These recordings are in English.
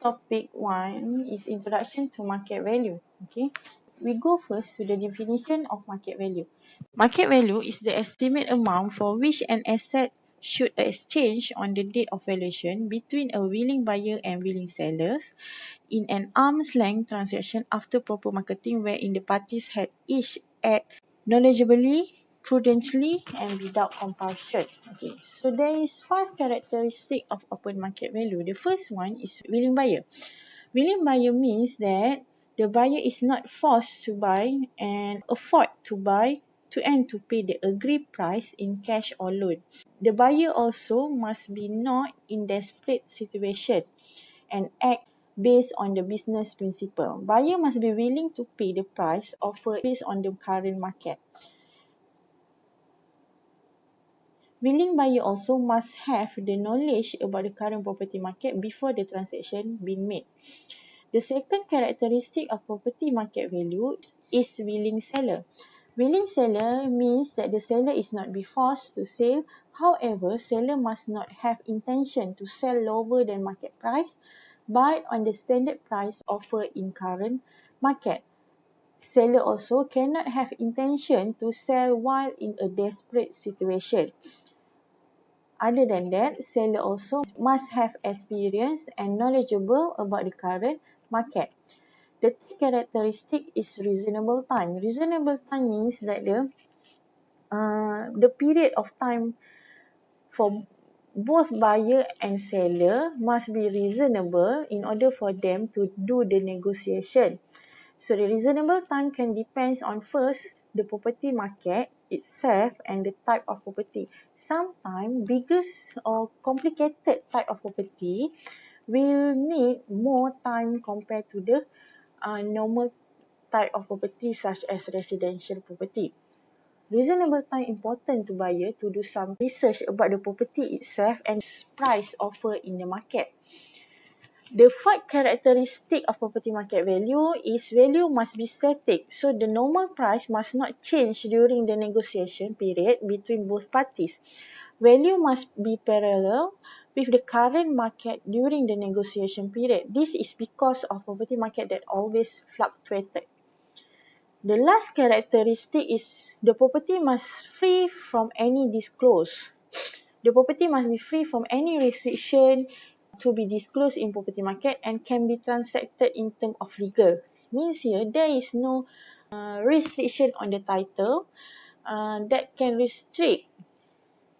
topic 1 is introduction to market value. Okay, we go first to the definition of market value. Market value is the estimate amount for which an asset should exchange on the date of valuation between a willing buyer and willing sellers in an arm's length transaction after proper marketing, wherein the parties had each act knowledgeably, prudently, and without compulsion. Okay, so there is 5 characteristics of open market value. The first one is willing buyer. Willing buyer means that the buyer is not forced to buy and afford to buy and to pay the agreed price in cash or loan. The buyer also must be not in desperate situation and act based on the business principle. Buyer must be willing to pay the price offered based on the current market. Willing buyer also must have the knowledge about the current property market before the transaction being made. The second characteristic of property market value is willing seller. Willing seller means that the seller is not be forced to sell. However, seller must not have intention to sell lower than market price, but on the standard price offered in current market. Seller also cannot have intention to sell while in a desperate situation. Other than that, seller also must have experience and knowledgeable about the current market. The third characteristic is reasonable time. Reasonable time means that the period of time for both buyer and seller must be reasonable in order for them to do the negotiation. So the reasonable time can depend on first the property market itself and the type of property. Sometimes biggest or complicated type of property will need more time compared to the normal type of property such as residential property. Reasonable time important to buyer to do some research about the property itself and price offered in the market. The fourth characteristic of property market value is value must be static. So the normal price must not change during the negotiation period between both parties. Value must be parallel with the current market during the negotiation period. This is because of property market that always fluctuated. The last characteristic is the property must free from any disclose. The property must be free from any restriction to be disclosed in property market and can be transacted in terms of legal. Means here there is no restriction on the title that can restrict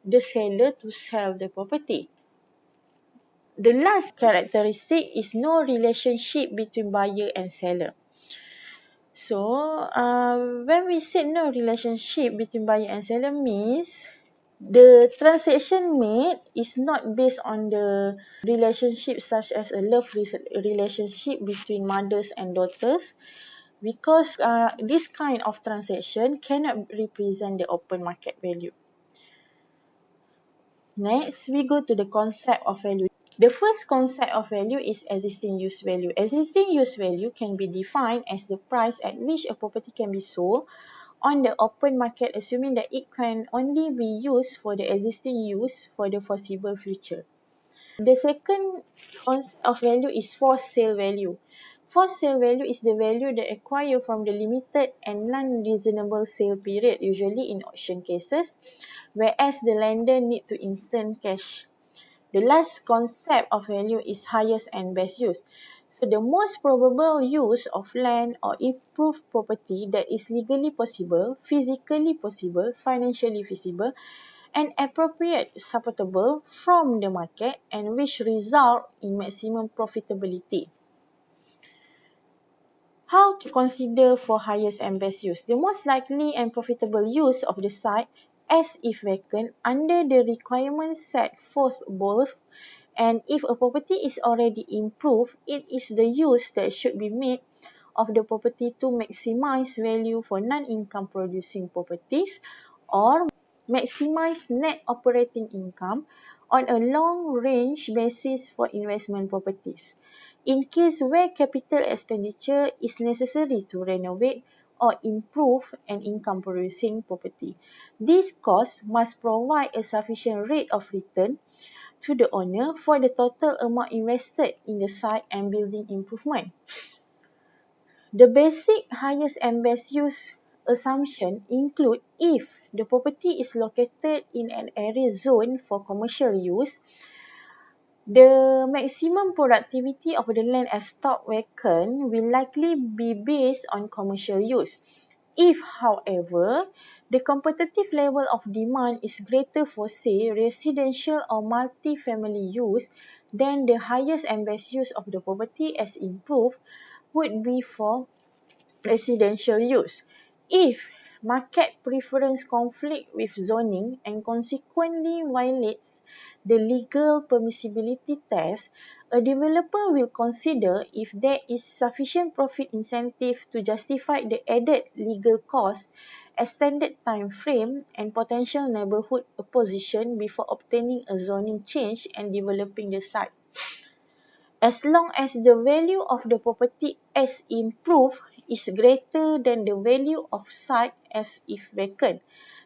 the seller to sell the property. The last characteristic is no relationship between buyer and seller. So, when we say no relationship between buyer and seller means the transaction made is not based on the relationship such as a love relationship between mothers and daughters, because this kind of transaction cannot represent the open market value. Next, we go to the concept of value. The first concept of value is existing use value. Existing use value can be defined as the price at which a property can be sold on the open market, assuming that it can only be used for the existing use for the foreseeable future. The second concept of value is forced sale value. Forced sale value is the value that acquired from the limited and non-reasonable sale period, usually in auction cases, whereas the lender need to instant cash. The last concept of value is highest and best use. So the most probable use of land or improved property that is legally possible, physically possible, financially feasible, and appropriate supportable from the market and which result in maximum profitability. How to consider for highest and best use? The most likely and profitable use of the site as if vacant under the requirements set forth both, and if a property is already improved, it is the use that should be made of the property to maximize value for non-income producing properties or maximize net operating income on a long range basis for investment properties. In case where capital expenditure is necessary to renovate or improve an income producing property, this cost must provide a sufficient rate of return to the owner for the total amount invested in the site and building improvement. The basic highest and best use assumption include if the property is located in an area zoned for commercial use, the maximum productivity of the land as stock vacant will likely be based on commercial use. If, however, the competitive level of demand is greater for, say, residential or multi-family use, then the highest and best use of the property as improved would be for residential use. If market preference conflict with zoning and consequently violates the legal permissibility test, a developer will consider if there is sufficient profit incentive to justify the added legal cost, extended time frame, and potential neighborhood opposition before obtaining a zoning change and developing the site. As long as the value of the property as improved is greater than the value of site as if vacant,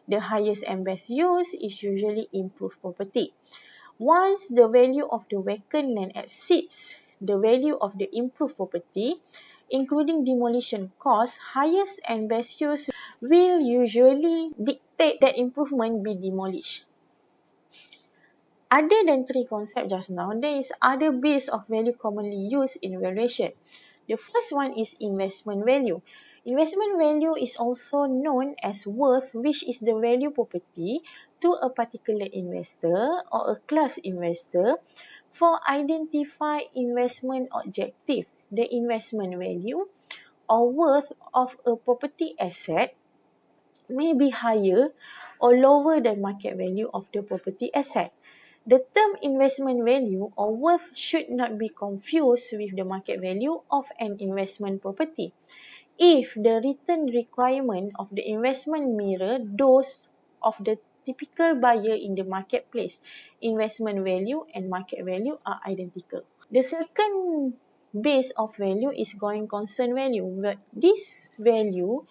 the highest and best use is usually improved property. Once the value of the vacant land exceeds the value of the improved property, including demolition costs, highest and best use will usually dictate that improvement be demolished. Other than three concepts just now, there is other base of value commonly used in valuation. The first one is investment value. Investment value is also known as worth, which is the value property to a particular investor or a class investor for identified investment objective. The investment value or worth of a property asset may be higher or lower than market value of the property asset. The term investment value or worth should not be confused with the market value of an investment property. If the return requirement of the investment mirror those of the typical buyer in the marketplace, investment value and market value are identical. The second base of value is going concern value. But this value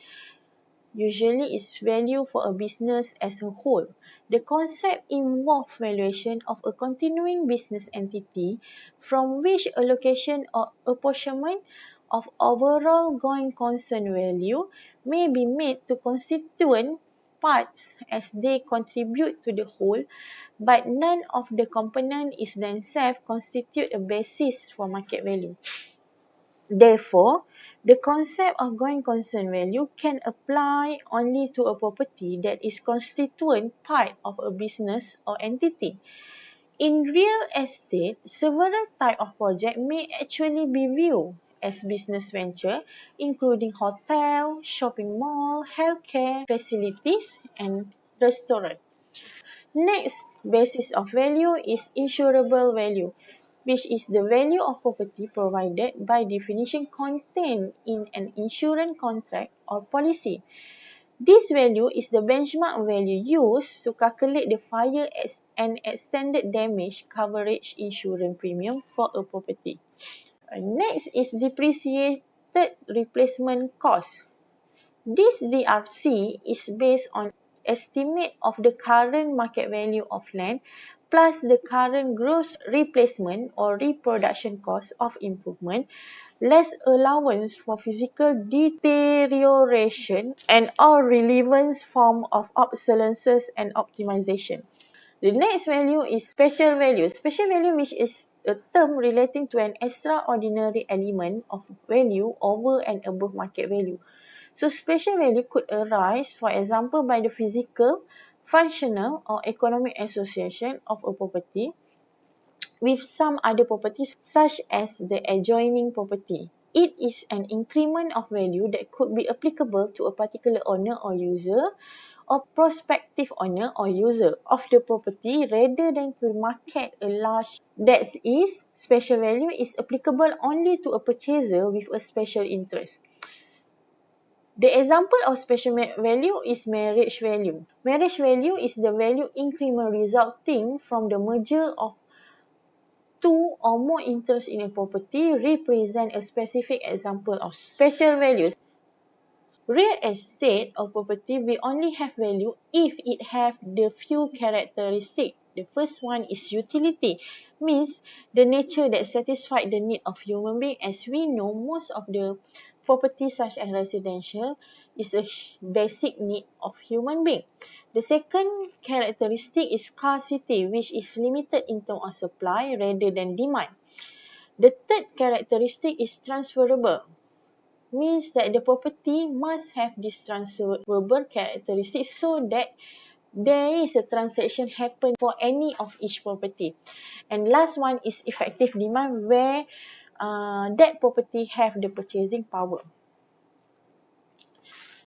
usually is value for a business as a whole. The concept involves valuation of a continuing business entity from which allocation or apportionment of overall going concern value may be made to constituent parts as they contribute to the whole, but none of the components is themselves constitute a basis for market value. Therefore, the concept of going concern value can apply only to a property that is constituent part of a business or entity. In real estate, several types of projects may actually be viewed as business venture, including hotel, shopping mall, healthcare facilities, and restaurant. Next basis of value is insurable value, which is the value of property provided by definition contained in an insurance contract or policy. This value is the benchmark value used to calculate the fire and extended damage coverage insurance premium for a property. Next is depreciated replacement cost. This DRC is based on estimate of the current market value of land plus the current gross replacement or reproduction cost of improvement, less allowance for physical deterioration and all relevant form of obsolescence and optimization. The next value is special value. Special value, which is a term relating to an extraordinary element of value over and above market value. So special value could arise, for example, by the physical, functional, or economic association of a property with some other properties such as the adjoining property. It is an increment of value that could be applicable to a particular owner or user or prospective owner or user of the property rather than to market a large. That is, special value is applicable only to a purchaser with a special interest. The example of special value is marriage value. Marriage value is the value increment resulting from the merger of two or more interests in a property represent a specific example of special values. Real estate or property will only have value if it have the few characteristics The first one is utility, means the nature that satisfies the need of human being. As we know, most of the property such as residential is a basic need of human being. The second characteristic is scarcity, which is limited in terms of supply rather than demand. The third characteristic is transferable, means that the property must have this transferable characteristic so that there is a transaction happen for any of each property. And last one is effective demand, where that property have the purchasing power.